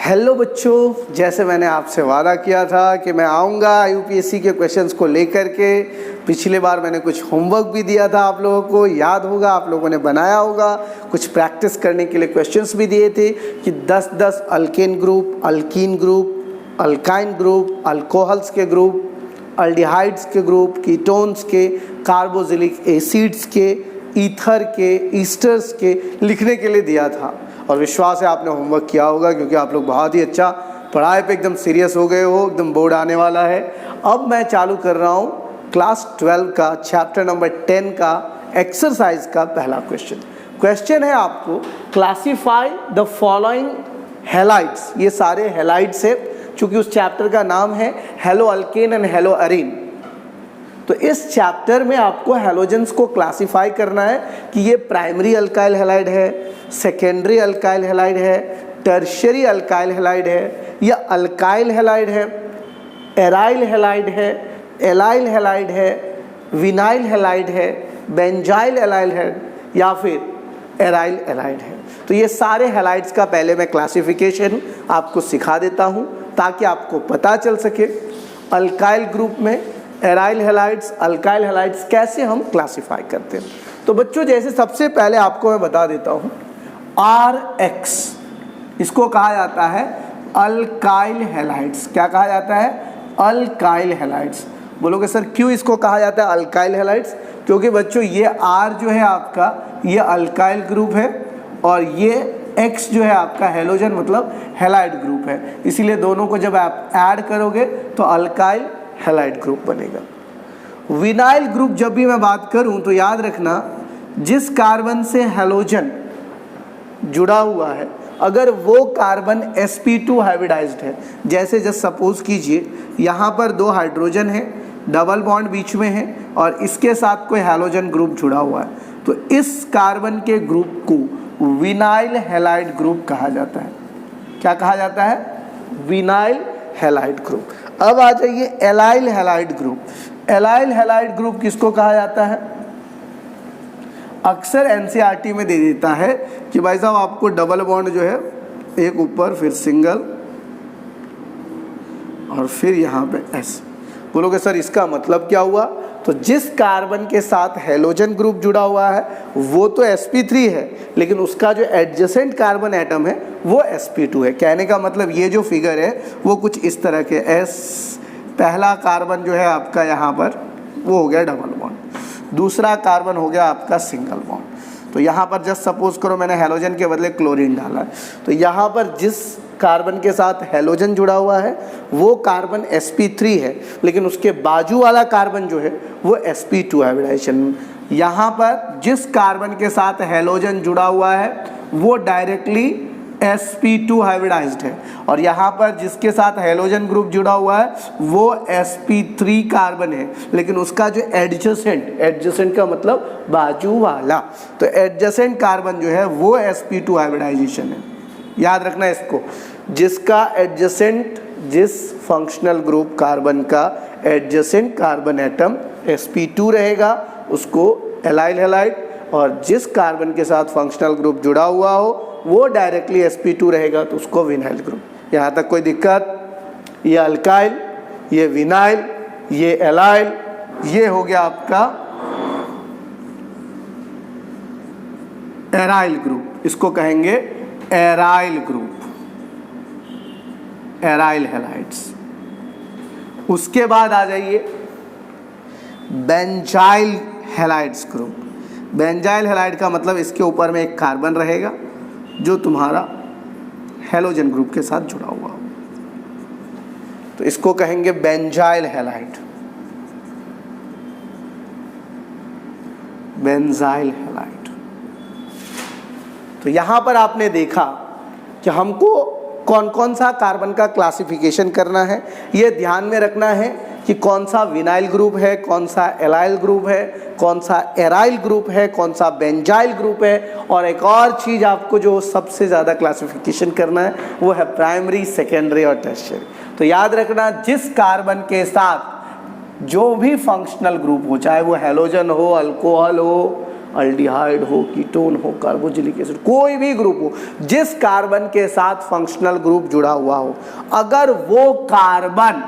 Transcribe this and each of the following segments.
Hello बच्चों, जैसे मैंने आपसे वादा किया था कि मैं आऊँगा यूपीएससी के क्वेश्चंस को लेकर के। पिछले बार मैंने कुछ होमवर्क भी दिया था, आप लोगों को याद होगा, आप लोगों ने बनाया होगा। कुछ प्रैक्टिस करने के लिए क्वेश्चंस भी दिए थे कि 10-10 alkane group, alkyne group, alkyne group, alcohols के ग्रुप, अल्डिहाइड्स के ग्रुप, कीटोन्स के, कार्बोक्सिलिक एसिड्स के, ईथर के, ईस्टर्स के लिखने के लिए दिया था। और विश्वास है आपने होमवर्क किया होगा, क्योंकि आप लोग बहुत ही अच्छा पढ़ाई पे एकदम सीरियस हो गए हो। एकदम बोर्ड आने वाला है। अब मैं चालू कर रहा हूँ क्लास 12 का चैप्टर नंबर 10 का एक्सरसाइज का पहला क्वेश्चन है आपको, क्लासीफाई द फॉलोइंग हैलाइड्स। ये सारे हैलाइड्स है, चूँकि उस चैप्टर का नाम है hello alkane and hello Areen. तो इस चैप्टर में आपको हैलोजेंस को क्लासिफाई करना है कि ये प्राइमरी अल्काइल हैलाइड है, सेकेंडरी अल्काइल हैलाइड है, टर्शियरी अल्काइल हैलाइड है, या अल्काइल हैलाइड है, एराइल हैलाइड है, एलाइल हैलाइड है, विनाइल हैलाइड है, बेंजाइल हैलाइड है, या फिर एराइल हैलाइड है। तो ये सारे हैलाइड्स का पहले मैं क्लासिफिकेशन आपको सिखा देता हूँ, ताकि आपको पता चल सके अल्काइल ग्रुप में एराइल हैलाइड्स, अल्काइल हैलाइड्स कैसे हम क्लासिफाई करते हैं। तो बच्चों, जैसे सबसे पहले आपको मैं बता देता हूँ, RX इसको कहा जाता है अल्काइल हैलाइड्स। क्या कहा जाता है? Alkyl halides. बोलोगे सर क्यों इसको कहा जाता है अल्काइल हैलाइड्स? क्योंकि बच्चों ये R जो है आपका, ये अल्काइल ग्रुप है, और ये X जो है आपका हैलोजन मतलब हैलाइड ग्रुप है। इसीलिए दोनों को जब आप ऐड करोगे तो अल्काइल हैलाइड ग्रुप बनेगा। विनाइल ग्रुप जब भी मैं बात करूं तो याद रखना, जिस कार्बन से हैलोजन जुड़ा हुआ है, अगर वो कार्बन sp2 हाइब्रिडाइज्ड है, जैसे जस्ट सपोज कीजिए यहाँ पर 2 हाइड्रोजन है, डबल बॉन्ड बीच में है, और इसके साथ कोई हैलोजन ग्रुप जुड़ा हुआ है, तो इस कार्बन के ग्रुप को विनाइल हैलाइड ग्रुप कहा जाता है। क्या कहा जाता है? Vinyl halide group. अब आ जाइए allyl halide group. Allyl halide group किसको कहा जाता है? अक्सर एनसीईआरटी में दे देता है कि भाई साहब आपको डबल बॉन्ड जो है, एक ऊपर फिर सिंगल और फिर यहाँ पे S। बोलोगे सर इसका मतलब क्या हुआ? तो जिस कार्बन के साथ हैलोजन ग्रुप जुड़ा हुआ है वो तो sp3 है, लेकिन उसका जो एडजेसेंट कार्बन एटम है वो sp2 है। कहने का मतलब ये जो फिगर है वो कुछ इस तरह के S, पहला कार्बन जो है आपका यहाँ पर वो हो गया डबल बॉन्ड, दूसरा कार्बन हो गया आपका सिंगल बॉन्ड। तो यहाँ पर जस्ट सपोज करो मैंने हैलोजन के बदले क्लोरीन डाला है, तो यहाँ पर जिस कार्बन के साथ हैलोजन जुड़ा हुआ है वो कार्बन sp3 है, लेकिन उसके बाजू वाला कार्बन जो है वो sp2 हाइब्रिडाइजेशन। यहाँ पर जिस कार्बन के साथ हैलोजन जुड़ा हुआ है वो डायरेक्टली sp2 हाइब्रिडाइज्ड है, और यहाँ पर जिसके साथ हैलोजन ग्रुप जुड़ा हुआ है वो sp3 कार्बन है, लेकिन उसका जो एडजेसेंट का मतलब बाजू वाला, तो एडजेसेंट कार्बन जो है वो sp2 हाइब्रिडाइजेशन है। याद रखना इसको, जिसका एडजेसेंट, जिस फंक्शनल ग्रुप कार्बन का एडजेसेंट कार्बन एटम sp2 रहेगा उसको एलाइल हैलाइड, और जिस कार्बन के साथ फंक्शनल ग्रुप जुड़ा हुआ हो वो डायरेक्टली sp2 रहेगा तो उसको विनाइल ग्रुप। यहाँ तक कोई दिक्कत? ये अल्काइल, ये विनाइल, ये एलाइल, ये हो गया आपका एराइल ग्रुप। इसको कहेंगे एराइल ग्रुप, एराइल हैलाइड्स। उसके बाद आ जाइए benzyl halides group. Benzyl halide का मतलब इसके ऊपर में एक कार्बन रहेगा जो तुम्हारा हैलोजन ग्रुप के साथ जुड़ा हुआ हो, तो इसको कहेंगे बेंजाइल हैलाइड, बेंजाइल हैलाइड। तो यहाँ पर आपने देखा कि हमको कौन कौन सा कार्बन का क्लासिफिकेशन करना है। ये ध्यान में रखना है कि कौन सा विनाइल ग्रुप है, कौन सा एलाइल ग्रुप है, कौन सा एराइल ग्रुप है, कौन सा बेंजाइल ग्रुप है। और एक और चीज़ आपको जो सबसे ज़्यादा क्लासिफिकेशन करना है वो है प्राइमरी, सेकेंडरी और टर्शियरी। तो याद रखना, जिस कार्बन के साथ जो भी फंक्शनल ग्रुप हो, चाहे वो हैलोजन हो, अल्कोहल हो, अल्डिहाइड हो, कीटोन हो, कार्बोक्सिलिक एसिड, कोई भी ग्रुप हो, जिस कार्बन के साथ फंक्शनल ग्रुप जुड़ा हुआ हो, अगर वो कार्बन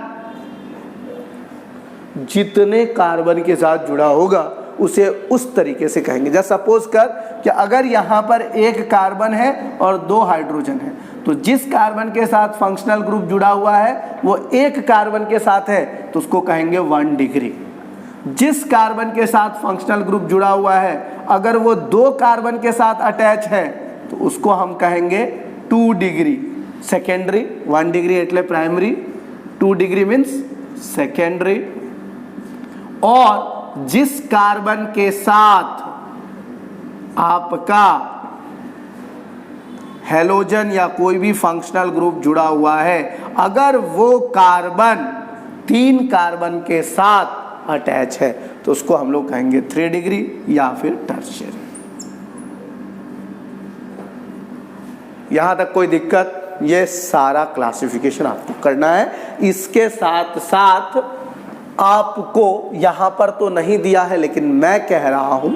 जितने कार्बन के साथ जुड़ा होगा उसे उस तरीके से कहेंगे। जैसे सपोज कर कि अगर यहाँ पर एक कार्बन है और 2 हाइड्रोजन है, तो जिस कार्बन के साथ फंक्शनल ग्रुप जुड़ा हुआ है वो एक कार्बन के साथ है तो उसको कहेंगे 1 डिग्री। जिस कार्बन के साथ फंक्शनल ग्रुप जुड़ा हुआ है अगर वो 2 कार्बन के साथ अटैच है तो उसको हम कहेंगे 2 डिग्री सेकेंडरी। 1 डिग्री एटले प्राइमरी, 2 डिग्री मीन्स सेकेंडरी। और जिस कार्बन के साथ आपका हैलोजन या कोई भी फंक्शनल ग्रुप जुड़ा हुआ है, अगर वो कार्बन 3 कार्बन के साथ अटैच है तो उसको हम लोग कहेंगे 3 डिग्री या फिर टर्शियरी। यहां तक कोई दिक्कत? ये सारा क्लासिफिकेशन आपको करना है। इसके साथ साथ आपको यहां पर तो नहीं दिया है, लेकिन मैं कह रहा हूं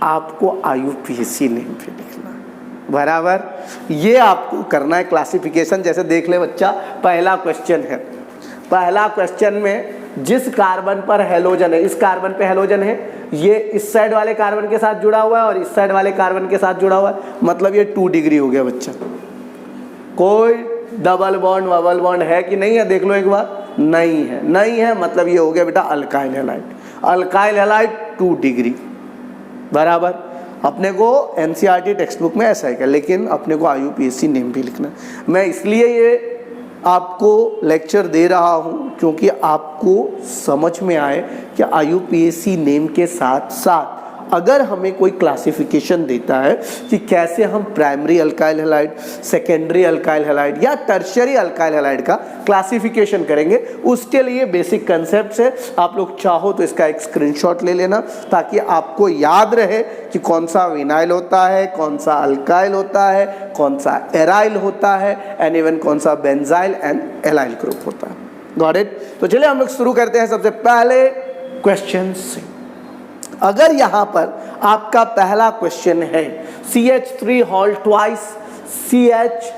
आपको IUPAC नेम भी लिखना है, बराबर। ये आपको करना है क्लासिफिकेशन। जैसे देख ले बच्चा, पहला क्वेश्चन है, पहला क्वेश्चन में जिस कार्बन पर हैलोजन है, इस कार्बन पे हैलोजन है, ये इस साइड वाले कार्बन के साथ जुड़ा हुआ है और इस साइड वाले कार्बन के साथ जुड़ा हुआ है, मतलब ये 2 डिग्री हो गया बच्चा। कोई डबल बॉन्ड वबल बॉन्ड है कि नहीं है, देख लो एक बार। नहीं है, नहीं है, मतलब ये हो गया बेटा alkyl halide. Alkyl halide 2 degree, बराबर। अपने को NCERT टेक्स्ट बुक में ऐसा है, लेकिन अपने को IUPAC नेम भी लिखना है। मैं इसलिए ये आपको लेक्चर दे रहा हूँ क्योंकि आपको समझ में आए कि IUPAC नेम के साथ साथ अगर हमें कोई क्लासिफिकेशन देता है कि कैसे हम primary alkyl halide, secondary alkyl halide या टर्शियरी अल्काइल हैलाइड का क्लासिफिकेशन करेंगे, उसके लिए बेसिक कंसेप्ट है। आप लोग चाहो तो इसका एक स्क्रीनशॉट ले लेना ताकि आपको याद रहे कि कौन सा विनाइल होता है, कौन सा अल्काइल होता है, कौन सा एराइल होता है एंड इवन कौन सा बेंजाइल एंड एलाइल ग्रुप होता है। Got it? तो चलिए हम लोग शुरू करते हैं सबसे पहले क्वेश्चन से। अगर यहां पर आपका पहला क्वेश्चन है CH3 हॉल ट्वाइस CH,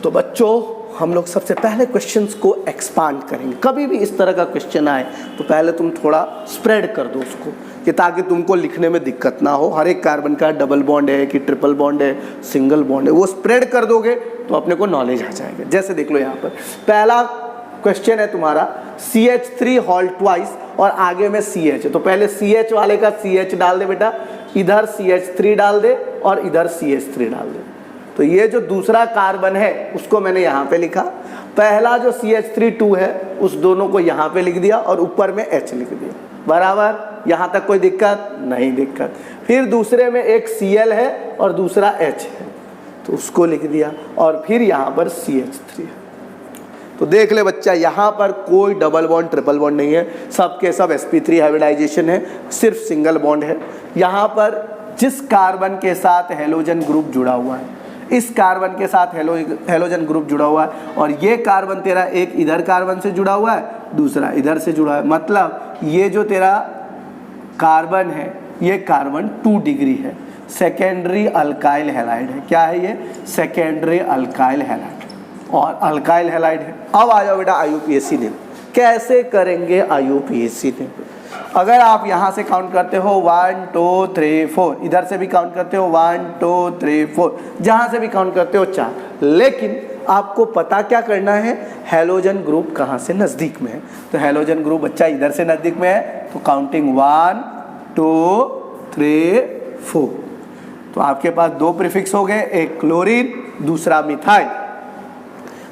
तो बच्चों हम लोग सबसे पहले क्वेश्चंस को एक्सपांड करेंगे। कभी भी इस तरह का क्वेश्चन आए तो पहले तुम थोड़ा स्प्रेड कर दो उसको, कि ताकि तुमको लिखने में दिक्कत ना हो। हर एक कार्बन का डबल बॉन्ड है कि ट्रिपल बॉन्ड है, सिंगल बॉन्ड है, वो स्प्रेड कर दोगे तो अपने को नॉलेज आ जाएगा। जैसे देख लो यहाँ पर पहला क्वेश्चन है तुम्हारा CH3 हॉल ट्वाइस और आगे में CH है, तो पहले CH वाले का CH डाल दे बेटा, इधर CH3 डाल दे और इधर CH3 डाल दे। तो ये जो दूसरा कार्बन है उसको मैंने यहाँ पे लिखा, पहला जो CH3 है उस दोनों को यहाँ पे लिख दिया और ऊपर में H लिख दिया, बराबर। यहाँ तक कोई दिक्कत? नहीं दिक्कत। फिर दूसरे में एक Cl है और दूसरा H है तो उसको लिख दिया और फिर यहाँ पर CH3 है। तो देख ले बच्चा, यहाँ पर कोई डबल बॉन्ड ट्रिपल बॉन्ड नहीं है, सबके सब sp3 हाइब्रिडाइजेशन है, सिर्फ सिंगल बॉन्ड है। यहाँ पर जिस कार्बन के साथ हैलोजन ग्रुप जुड़ा हुआ है, इस कार्बन के साथ हैलोजन ग्रुप जुड़ा हुआ है और ये कार्बन तेरा एक इधर कार्बन से जुड़ा हुआ है, दूसरा इधर से जुड़ा है, मतलब ये जो तेरा कार्बन है ये कार्बन 2 डिग्री है, सेकेंडरी अल्काइल हैलाइड है। क्या है ये? सेकेंडरी अल्काइल हैलाइड और अल्काइल हैलाइड है। अब आ जाओ बेटा IUPAC नेम। कैसे करेंगे IUPAC नेम? अगर आप यहाँ से काउंट करते हो 1 2 3 4, इधर से भी काउंट करते हो 1 2 3 4, जहाँ से भी काउंट करते हो 4, लेकिन आपको पता क्या करना है, हैलोजन ग्रुप कहाँ से नज़दीक में है। तो हैलोजन ग्रुप बच्चा इधर से नज़दीक में है तो काउंटिंग 1 2 3 4। तो आपके पास 2 प्रीफिक्स हो गए, एक क्लोरीन दूसरा मिथाइल।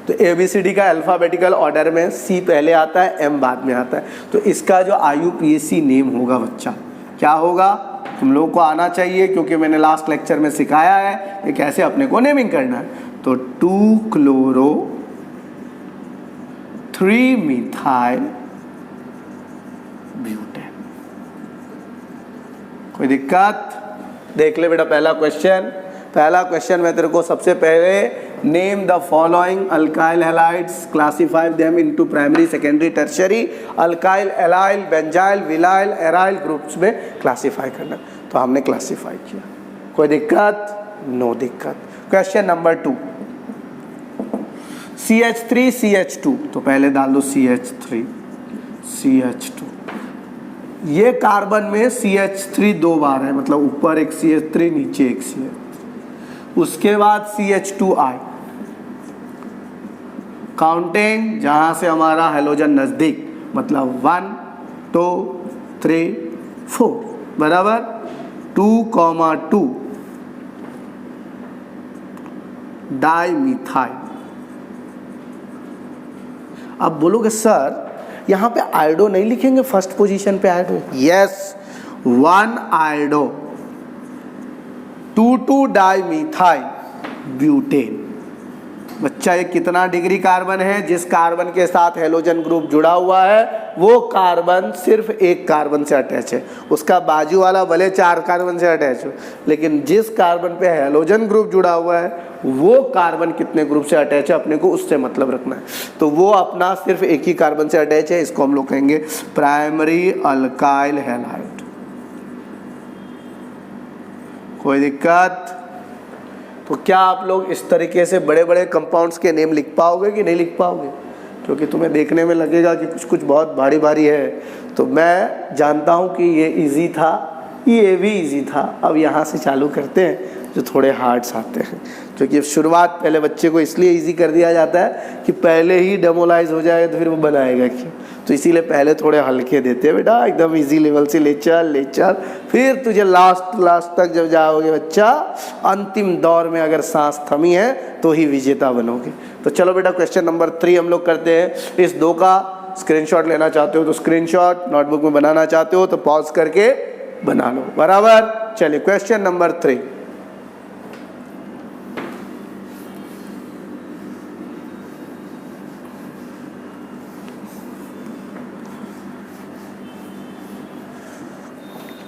तो ABCD का अल्फ़ाबेटिकल ऑर्डर में C पहले आता है, M बाद में आता है। तो इसका जो IUPAC नेम होगा बच्चा क्या होगा, तुम लोगों को आना चाहिए क्योंकि मैंने लास्ट लेक्चर में सिखाया है कि कैसे अपने को नेमिंग करना है। तो 2 क्लोरो 3 मिथाइल ब्यूटेन। कोई दिक्कत? देख ले बेटा पहला क्वेश्चन, पहला क्वेश्चन मैं तेरे को सबसे पहले name the following alkyl halides, classify them into primary, secondary, tertiary, alkyl, allyl, benzyl, vinyl, aryl groups में क्लासिफाई करना। तो हमने क्लासिफाई किया, कोई दिक्कत? नो दिक्कत। क्वेश्चन नंबर 2, CH3 CH2, तो पहले डाल दो CH3 CH2। ये कार्बन में CH3 दो बार है, मतलब ऊपर एक CH3 नीचे एक CH3। उसके बाद CH2I, काउंटिंग जहां से हमारा हेलोजन नजदीक, मतलब 1 2 3 4 बराबर 2,2 डाइमिथाइल। अब बोलोगे सर यहाँ पे आयोडो नहीं लिखेंगे, फर्स्ट पोजीशन पे iodo? Yes, 1 iodo 2,2 dimethyl butane. बच्चा ये कितना डिग्री कार्बन है? जिस कार्बन के साथ हेलोजन ग्रुप जुड़ा हुआ है वो कार्बन सिर्फ एक कार्बन से अटैच है, उसका बाजू वाला भले 4 कार्बन से अटैच हो, लेकिन जिस कार्बन पे हेलोजन ग्रुप जुड़ा हुआ है वो कार्बन कितने ग्रुप से अटैच है अपने को उससे मतलब रखना है। तो वो अपना सिर्फ एक ही कार्बन से अटैच है, इसको हम लोग कहेंगे प्राइमरी अल्काइल हैलाइड। कोई दिक्कत? तो क्या आप लोग इस तरीके से बड़े बड़े कंपाउंड्स के नेम लिख पाओगे कि नहीं लिख पाओगे? क्योंकि तुम्हें देखने में लगेगा कि कुछ कुछ बहुत भारी भारी है। तो मैं जानता हूँ कि ये इजी था, ये भी इजी था। अब यहाँ से चालू करते हैं जो थोड़े हार्ड्स आते हैं, क्योंकि शुरुआत पहले बच्चे को इसलिए इजी कर दिया जाता है कि पहले ही डेमोलाइज हो जाएगा तो फिर वो बनाएगा क्यों। तो इसीलिए पहले थोड़े हल्के देते हैं बेटा, एकदम इजी लेवल से ले चल, फिर तुझे लास्ट तक जब जाओगे बच्चा, अंतिम दौर में अगर सांस थमी है तो ही विजेता बनोगे। तो चलो बेटा क्वेश्चन नंबर 3 हम लोग करते हैं। इस 2 का स्क्रीनशॉट लेना चाहते हो तो स्क्रीनशॉट, नोटबुक में बनाना चाहते हो तो पॉज करके बना लो, बराबर। चलिए क्वेश्चन नंबर 3,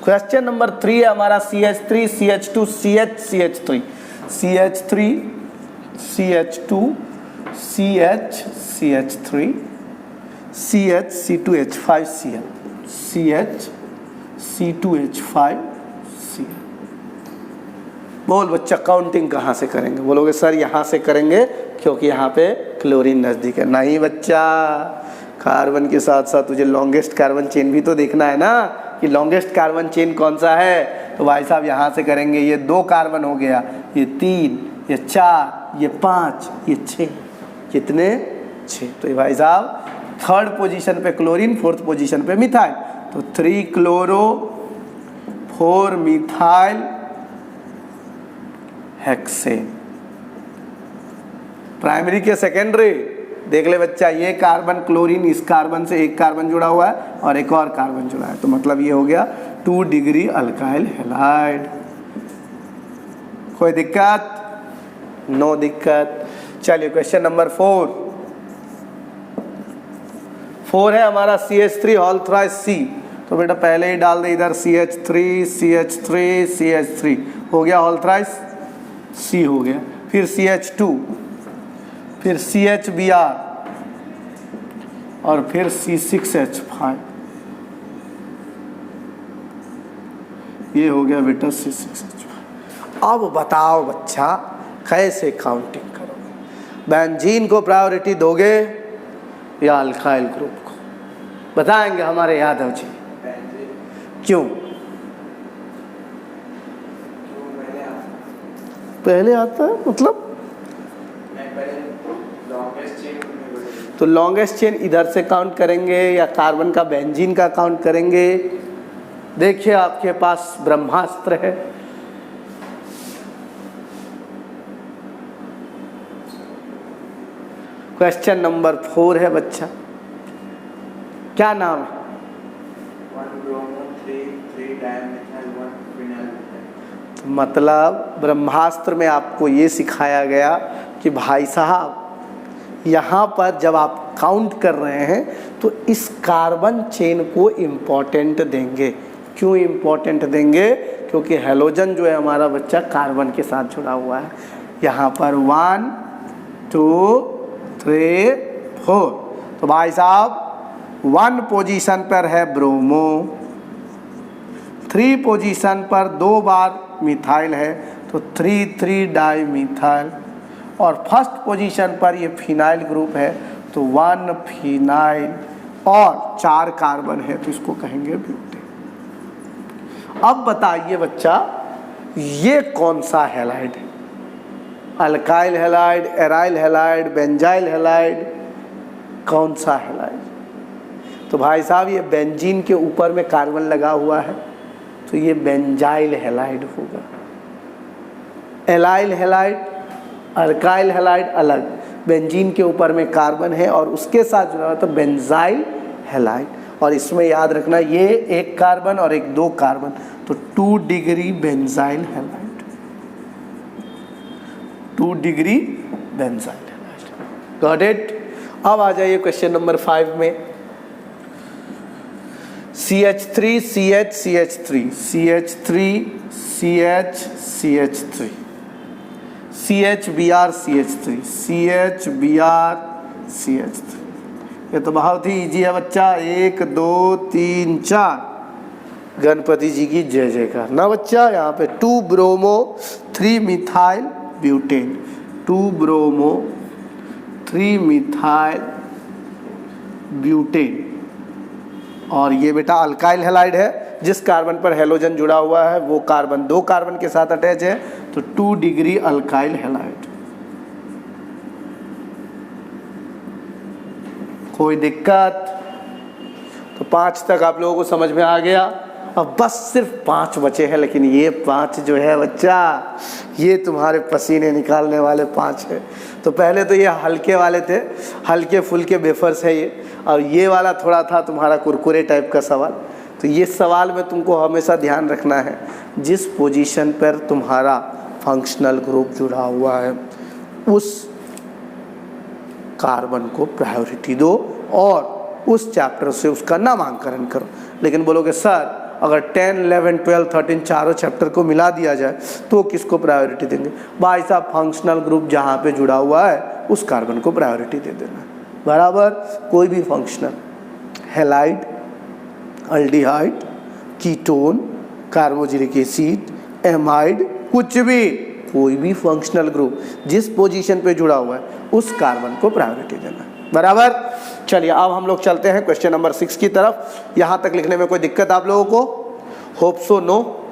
क्वेश्चन नंबर 3 है हमारा CH3 CH2 CH CH3 CH3 CH2 CH CH3 CH C2H5 Cl CH C2H5 Cl। बोल बच्चा काउंटिंग कहाँ से करेंगे? बोलोगे सर यहाँ से करेंगे क्योंकि यहाँ पे क्लोरीन नज़दीक है। नहीं बच्चा, कार्बन के साथ साथ तुझे लॉन्गेस्ट कार्बन चेन भी तो देखना है ना कि लॉन्गेस्ट कार्बन चेन कौन सा है। तो भाई साहब यहाँ से करेंगे। ये 2 कार्बन हो गया, ये 3, ये 4, ये 5, ये 6, कितने? 6। तो ये भाई साहब 3rd पोजीशन पे क्लोरीन, 4th पोजीशन पे मिथाइल। तो 3 क्लोरो 4 मिथाइल हेक्सेन। प्राइमरी के सेकेंडरी देख ले बच्चा, ये कार्बन क्लोरीन, इस कार्बन से एक कार्बन जुड़ा हुआ है और एक और कार्बन जुड़ा है, तो मतलब ये हो गया 2 डिग्री अल्काइल हैलाइड। कोई दिक्कत? नो दिक्कत। चलिए क्वेश्चन नंबर 4 है हमारा CH3 होल थ्राइस C। तो बेटा पहले ही डाल दे इधर CH3 CH3 CH3 हो गया होल थ्राइस C हो गया। फिर CH2, फिर CHBr और फिर C6H5, ये हो गया बेटा C6H5। अब बताओ बच्चा कैसे काउंटिंग करोगे? बेंजीन को प्रायोरिटी दोगे या अल्काइल ग्रुप को? बताएंगे हमारे यादव जी। क्यों? पहले आता है मतलब? तो लॉन्गेस्ट चेन इधर से काउंट करेंगे या कार्बन का बेंजीन का काउंट करेंगे? देखिए आपके पास ब्रह्मास्त्र है। क्वेश्चन नंबर 4 है बच्चा, क्या नाम है? मतलब ब्रह्मास्त्र में आपको ये सिखाया गया कि भाई साहब यहाँ पर जब आप काउंट कर रहे हैं तो इस कार्बन चेन को इम्पोर्टेंट देंगे। क्यों इम्पोर्टेंट देंगे? क्योंकि हैलोजन जो है हमारा बच्चा कार्बन के साथ जुड़ा हुआ है। यहाँ पर 1 2 3 4, तो भाई साहब 1 पोजीशन पर है ब्रोमो, 3 पोजीशन पर 2 बार मिथाइल है तो 3 डाई मिथाइल, और फर्स्ट पोजीशन पर ये फिनाइल ग्रुप है तो 1 फिनाइल और 4 कार्बन है तो इसको कहेंगे ब्यूटेन। अब बताइए बच्चा ये कौन सा हैलाइड है? Alkyl halide, aryl halide, benzyl halide, कौन सा हैलाइड? तो भाई साहब ये बेंजीन के ऊपर में कार्बन लगा हुआ है तो ये बेंजाइल हैलाइड होगा। एलाइल हैलाइड, अल्काइल हैलाइड अलग, बेंजीन के ऊपर में कार्बन है और उसके साथ जुड़ा हुआ तो बेंजाइल हैलाइड। और इसमें याद रखना ये 1 कार्बन और 2 कार्बन तो 2 degree benzyl halide, 2 degree benzyl halide. Got it? अब आ जाइए क्वेश्चन नंबर 5 में। CH3 CH CH3 CH3 CH CH3 CHBr CH3 CHBr CH3। ये तो बहुत ही इजी है बच्चा। 1 2 3 4 गणपति जी की जय जयकार ना बच्चा। यहाँ पे 2 bromo 3 methyl butane, 2 bromo 3 methyl butane. और ये बेटा अल्काइल हैलाइड है, जिस कार्बन पर हैलोजन जुड़ा हुआ है वो कार्बन 2 कार्बन के साथ अटैच है तो 2 डिग्री अल्काइल हैलाइड। कोई दिक्कत? तो 5 तक आप लोगों को समझ में आ गया। अब बस सिर्फ 5 बचे हैं, लेकिन ये 5 जो है बच्चा ये तुम्हारे पसीने निकालने वाले 5 है। तो पहले तो ये हल्के वाले थे, हल्के फुल्के वेफर्स है ये, और ये वाला थोड़ा था तुम्हारा कुरकुरे टाइप का सवाल। तो ये सवाल में तुमको हमेशा ध्यान रखना है जिस पोजीशन पर तुम्हारा फंक्शनल ग्रुप जुड़ा हुआ है उस कार्बन को प्रायोरिटी दो और उस चैप्टर से उसका नामांकन करो। लेकिन बोलोगे सर अगर 10, 11, 12, 13 चारों चैप्टर को मिला दिया जाए तो किसको प्रायोरिटी देंगे? भाई साहब फंक्शनल ग्रुप जहाँ पे जुड़ा हुआ है उस कार्बन को प्रायोरिटी दे देना। बराबर? कोई भी functional halide, aldehyde, ketone, carboxylic acid, amide, कुछ भी कोई भी फंक्शनल ग्रुप जिस पोजीशन पे जुड़ा हुआ है उस कार्बन को प्रायोरिटी देना। बराबर? चलिए अब हम लोग चलते हैं क्वेश्चन नंबर 6 की तरफ। यहाँ तक लिखने में कोई दिक्कत आप लोगों को? Hope so no.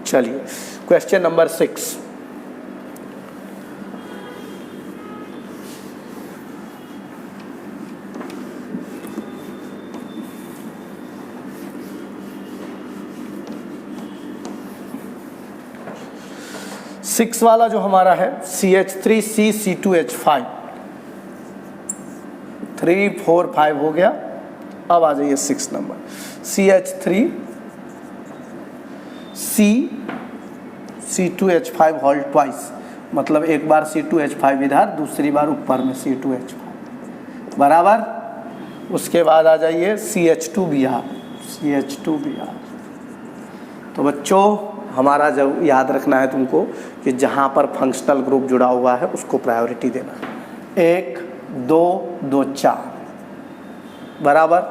चलिए क्वेश्चन नंबर 6। सिक्स वाला जो हमारा है CH3C C2H5 3 4 5 हो गया। अब आ जाइए 6 number CH3C C2H5 whole twice, मतलब एक बार C2H5 इधर दूसरी बार ऊपर में C2H5। बराबर? उसके बाद आ जाइए CH2Br CH2Br। तो बच्चों हमारा जब याद रखना है तुमको कि जहाँ पर फंक्शनल ग्रुप जुड़ा हुआ है उसको प्रायोरिटी देना है। 1 2 2 4। बराबर?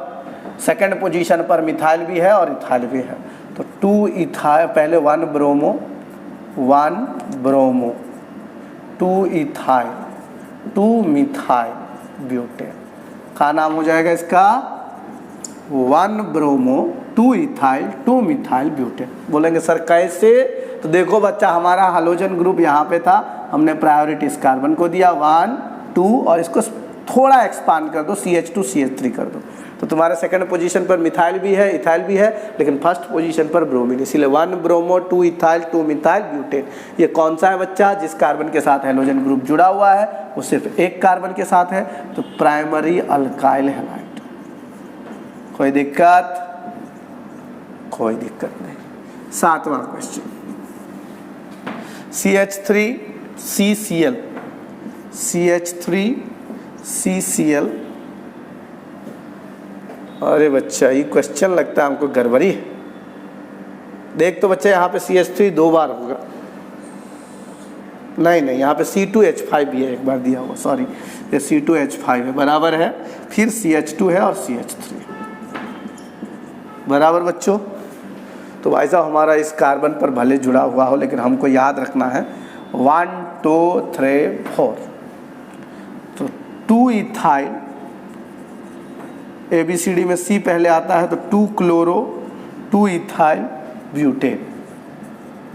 सेकंड पोजीशन पर मिथाइल भी है और इथाइल भी है तो 2 इथाइल, पहले 1 ब्रोमो 2 इथाइल 2 मिथाइल ब्यूटेन। का नाम हो जाएगा इसका 1 ब्रोमो 2 इथाइल 2 मिथाइल ब्यूटेन। बोलेंगे सर कैसे? तो देखो बच्चा हमारा हाइड्रोजन ग्रुप यहाँ पे था, हमने प्रायोरिटी इस कार्बन को दिया 1 2 और इसको थोड़ा एक्सपांड कर दो CH2 CH3 कर दो। तो तुम्हारे सेकंड पोजीशन पर मिथाइल भी है इथाइल भी है, लेकिन फर्स्ट पोजीशन पर ब्रोमीन, इसीलिए 1 ब्रोमो 2 इथाइल 2 मिथाइल ब्यूटेन। ये कौन सा है बच्चा? जिस कार्बन के साथ हाइड्रोजन ग्रुप जुड़ा हुआ है वो सिर्फ एक कार्बन के साथ है तो प्राइमरी अल्काइल हैलाइड। कोई दिक्कत? कोई दिक्कत नहीं। 7वां क्वेश्चन CH3CCl CH3CCl। अरे बच्चा ये क्वेश्चन लगता है हमको गड़बड़ी है। देख तो बच्चे यहाँ पे CH3 2 बार होगा, नहीं यहाँ पे C2H5 भी है, एक बार दिया हुआ, सॉरी ये C2H5 है, बराबर है, फिर CH2 है और CH3 है, बराबर बच्चों। तो भाई साहब हमारा इस कार्बन पर भले जुड़ा हुआ हो लेकिन हमको याद रखना है 1 2 3 4। तो 2 इथाइल, ABCD में C पहले आता है, तो 2 क्लोरो 2 इथाइल ब्यूटेन,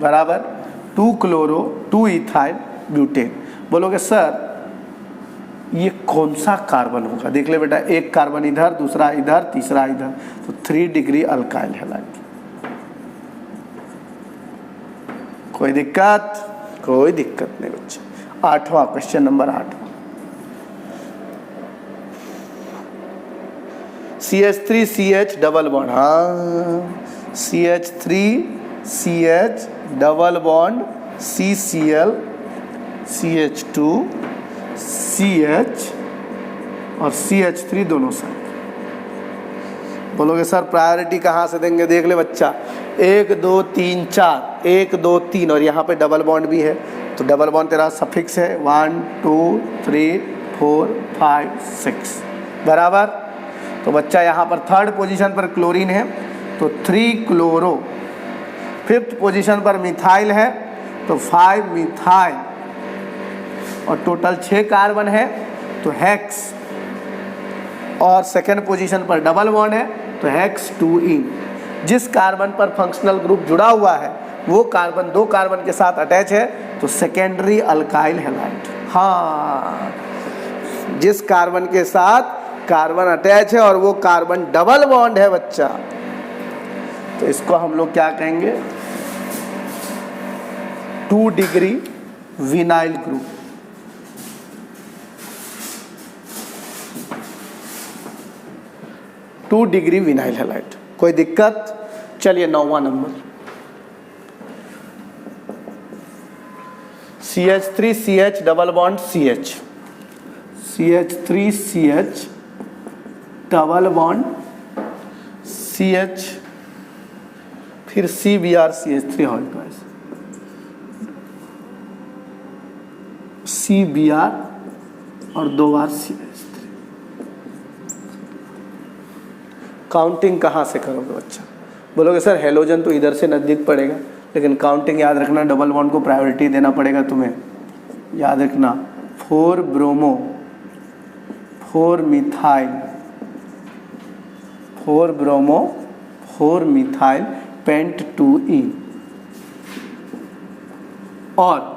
बराबर 2 क्लोरो 2 इथाइल ब्यूटेन। बोलोगे सर ये कौन सा कार्बन होगा, देख ले बेटा, एक कार्बन इधर, दूसरा इधर, तीसरा इधर, तो 3 डिग्री अल्काइल हैलाइड। कोई दिक्कत? कोई दिक्कत नहीं बच्चे। 8वां question number 8, CH3 CH double bond, हाँ CH3 CH double bond CCl CH2 CH और CH3 दोनों साइड। बोलोगे सर प्रायोरिटी कहाँ से देंगे, देख ले बच्चा, 1 2 3 4, 1 2 3 और यहाँ पे डबल बॉन्ड भी है, तो डबल बॉन्ड तेरा सफिक्स है 1 2 3 4 5 6, बराबर। तो बच्चा यहाँ पर थर्ड पोजीशन पर क्लोरीन है, तो 3 क्लोरो, फिफ्थ पोजीशन पर मिथाइल है, तो 5 मिथाइल, और टोटल 6 कार्बन है, तो हेक्स, और सेकेंड पोजीशन पर डबल बॉन्ड है, तो हेक्स 2इन। जिस कार्बन पर फंक्शनल ग्रुप जुड़ा हुआ है वो कार्बन 2 कार्बन के साथ अटैच है, तो सेकेंडरी अल्काइल हैलाइड। हाँ, जिस कार्बन के साथ कार्बन अटैच है और वो कार्बन डबल बॉन्ड है बच्चा, तो इसको हम लोग क्या कहेंगे, 2 degree vinyl group. Two degree vinyl halide. कोई दिक्कत? चलिए 9वां number, CH3 CH double bond CH, CH3 CH double bond CH, फिर CBr CH3 whole twice, CBr और 2 बार CH3। काउंटिंग कहाँ से करोगे बच्चा? बोलोगे सर हेलोजन तो इधर से नज़दीक पड़ेगा, लेकिन काउंटिंग याद रखना, डबल बॉन्ड को प्रायोरिटी देना पड़ेगा तुम्हें, याद रखना। 4 bromo, 4 methyl, 4 bromo 4 methyl pent 2इन। और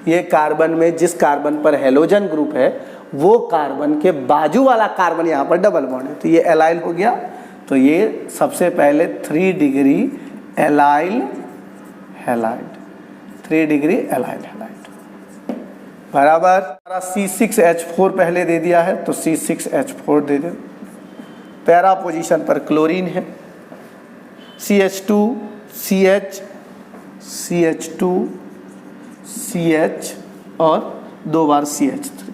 ये कार्बन में जिस कार्बन पर हेलोजन ग्रुप है वो कार्बन के बाजू वाला कार्बन यहाँ पर डबल बॉन्ड है, तो ये एलाइल हो गया। तो ये सबसे पहले 3 degree allyl halide, 3 degree allyl halide, बराबर। C6H4 पहले दे दिया है, तो C6H4 दे दे। पैरा पोजीशन पर क्लोरीन है, CH2 CH CH2 CH और 2 बार CH3,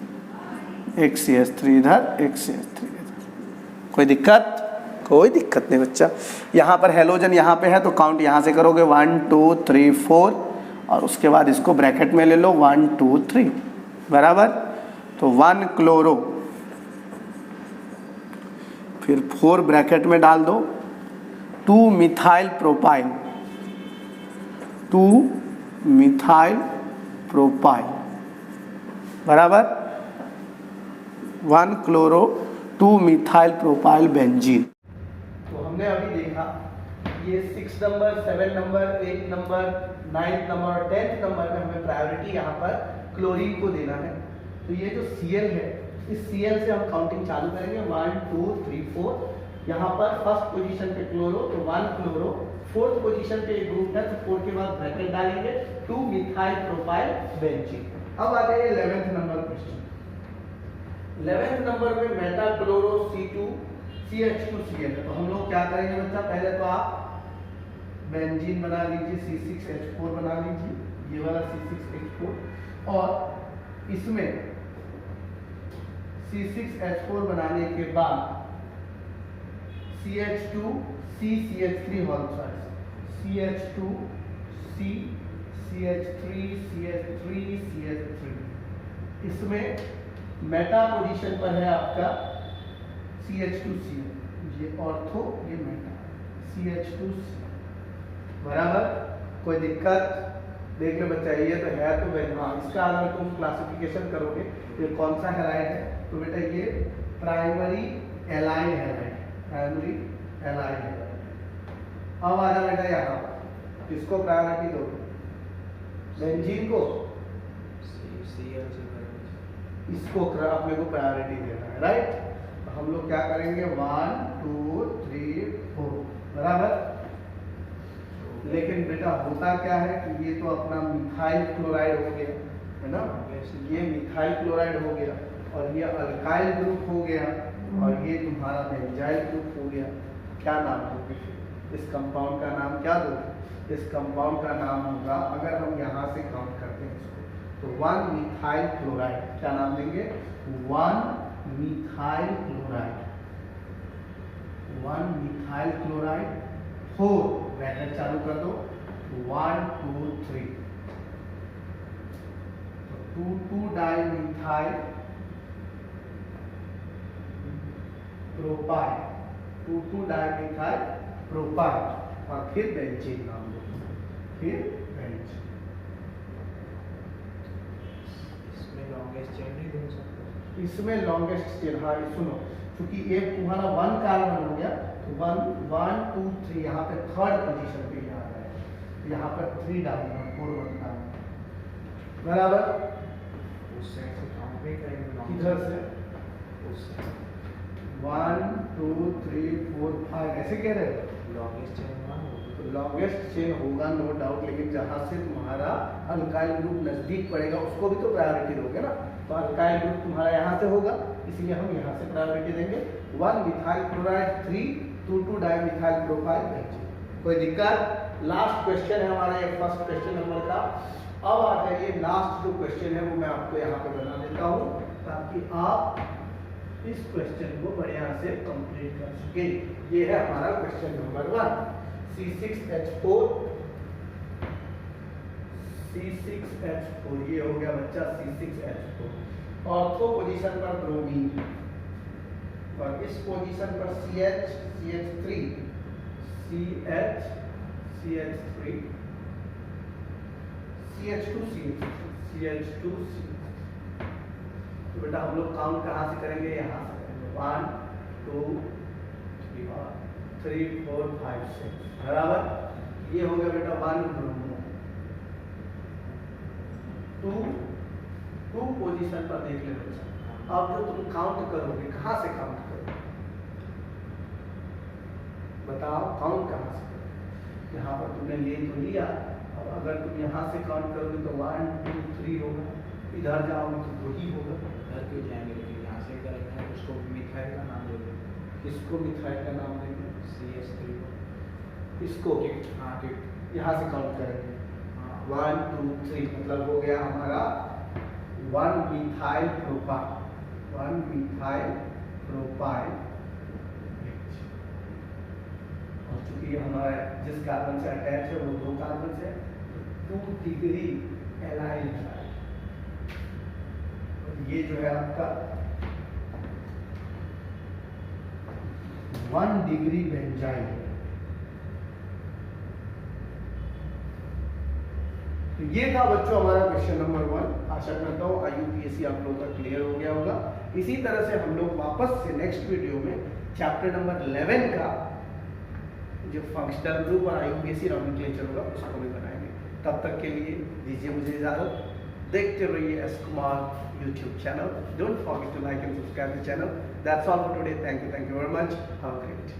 एक CH3 इधर, एक CH3 इधर। कोई दिक्कत? कोई दिक्कत नहीं बच्चा। यहाँ पर हेलोजन यहाँ पे है, तो काउंट यहाँ से करोगे 1 2 3 4, और उसके बाद इसको ब्रैकेट में ले लो 1 2 3, बराबर। तो 1 क्लोरो, फिर 4 ब्रैकेट में डाल दो, 2 मिथाइल प्रोपाइल, 2 मिथाइल प्रोपाइल, बराबर। 1 क्लोरो 2 मिथाइल प्रोपाइल बेंजीन। तो हमने अभी देखा ये 6 नंबर, 7 नंबर, 8 नंबर, 9 नंबर और 10 नंबर में हमें प्रायोरिटी यहाँ पर क्लोरीन को देना है। तो ये जो Cl है, इस Cl से हम काउंटिंग चालू करेंगे 1 2 3 4। यहाँ पर फर्स्ट पोजीशन पे क्लोरो, तो 1 क्लोरो, फोर्थ पोजीशन पे एक ग्रुप है, तो 4 के बाद ब्रैकेट डालेंगे 2 मिथाइल प्रोपाइल बेंजीन। अब आ गए 11th number question. 11th number में मेटा क्लोरो C2 CH2Cl है, तो हम लोग क्या करेंगे बच्चा, पहले तो आप बेंजीन बना लीजिए, C6H4 बना लीजिए, ये वाला C6H4, और इसमें C6H4 बनाने के बाद CH2 CCH3 hall twice, CH2 C CH3 CH3 CH3। इसमें मेटा पोजीशन पर है आपका CH2C, ये ऑर्थो ये मेटा CH2C बराबर। कोई दिक्कत? देख लो बच्चा, ये तो है तो हाँ, इसका अगर तुम क्लासिफिकेशन करोगे ये कौन सा हैलाइड है, तो बेटा ये primary allied halide, primary allied halide. अब आ जा बेटा यहाँ, किसको प्रायोरिटी दो? बेंजीन को, इसको अपने को प्रायोरिटी देना है, राइट। तो हम लोग क्या करेंगे 1 2 3 4 बराबर। लेकिन बेटा होता क्या है कि ये तो अपना मिथाइल क्लोराइड हो गया है ना, ये मिथाइल क्लोराइड हो गया और ये अल्काइल ग्रुप हो गया और ये तुम्हारा बेंजाइल ग्रुप हो गया। क्या नाम दोगे इस कंपाउंड का? नाम क्या दोगे इस कंपाउंड का? नाम होगा, अगर हम यहाँ से काउंट करते हैं इसको, तो 1 मिथाइल क्लोराइड। क्या नाम देंगे? 1 methyl chloride, 1 methyl chloride 4 bracket चालू कर दो, 1 2 3, 2 डाइमिथाइल प्रोपाइल, 2 डाइमिथाइल प्रोपाइल और फिर बेंजीन नाम दो, फिर बेंजीन। इसमें लॉन्गेस्ट चेन नहीं दे सकते? इसमें लॉन्गेस्ट चेन, हाँ सुनो, क्योंकि ये तुम्हारा 1 कार्बन हो गया, 1 2 3 यहाँ पे थर्ड पोजीशन पे आ रहा है, यहाँ पर 3 डालना 4 बनता है बराबर। उस साइड से काउंट नहीं करेंगे, किधर से? उस साइड 1 2 3 4 5 ऐसे कह रहे हो? लॉन्गेस्ट चेन होगा, लॉन्गेस्ट चेन होगा नो डाउट, लेकिन जहाँ से तुम्हारा अल्काइल ग्रुप नजदीक पड़ेगा उसको भी तो प्रायोरिटी दोगे ना। तो अल्काइल ग्रुप तुम्हारा यहाँ से होगा, इसलिए हम यहाँ से प्रायोरिटी देंगे। 1 methyl chloride 3 2 dimethyl propyl benzene. कोई दिक्कत? लास्ट क्वेश्चन है हमारा ये फर्स्ट क्वेश्चन नंबर का। अब आ जाइए लास्ट जो क्वेश्चन है वो मैं आपको यहाँ पे बना देता हूँ ताकि आप इस क्वेश्चन को बढ़िया से कंप्लीट कर सके। ये है हमारा क्वेश्चन नंबर 1, C6H4 C6H4, ये हो गया बच्चा C6H4। ऑर्थो पोजीशन पर ब्रोमीन और इस पोजीशन पर CH3 CH3 CH2 तो बेटा हम लोग काउंट कहाँ से करेंगे? यहाँ से करेंगे, 1 2 3 4 5 6 बराबर। ये हो गया बेटा 1 ब्रोमो। 2 पोजीशन पर देख ले बच्चा। अब जो तुम काउंट करोगे कहाँ से काउंट करोगे? बताओ काउंट कहाँ से करोगे? यहाँ पर तुमने ले तो लिया, अब अगर तुम यहाँ से काउंट करोगे तो 1 2 3 होगा, इधर जाओगे तो वही होगा। इधर क्यों जाएंगे? लेकिन यहाँ से करेंगे, उसको मिथाइल का नाम देंगे। किसको मिथाइल का नाम देंगे? CH3 इसको हाँ किट यहाँ से काउंट करेंगे, हाँ 1 2 3 मतलब हो गया हमारा 1 मिथाइल प्रोपाइल, 1 मिथाइल प्रोपाइल। और चूंकि हमारा जिस कार्बन से अटैच है वो 2 कार्बन से 2 डिग्री एलाइल है। ये जो है आपका 1 डिग्री बेंजाइल है। तो ये था बच्चों हमारा क्वेश्चन नंबर 1। आशा करता हूँ IUPAC आप लोगों का क्लियर हो गया होगा। इसी तरह से हम लोग वापस से नेक्स्ट वीडियो में चैप्टर नंबर 11 का जो फंक्शनल ग्रुप और IUPAC नॉमेनक्लेचर होगा उसको भी बनाएंगे। तब तक के लिए दीजिए मुझे इजाजत। देखते रहिए S Kumar YouTube channel. Don't forget to like and subscribe the channel. That's all for today. Thank you very much. Have a great day.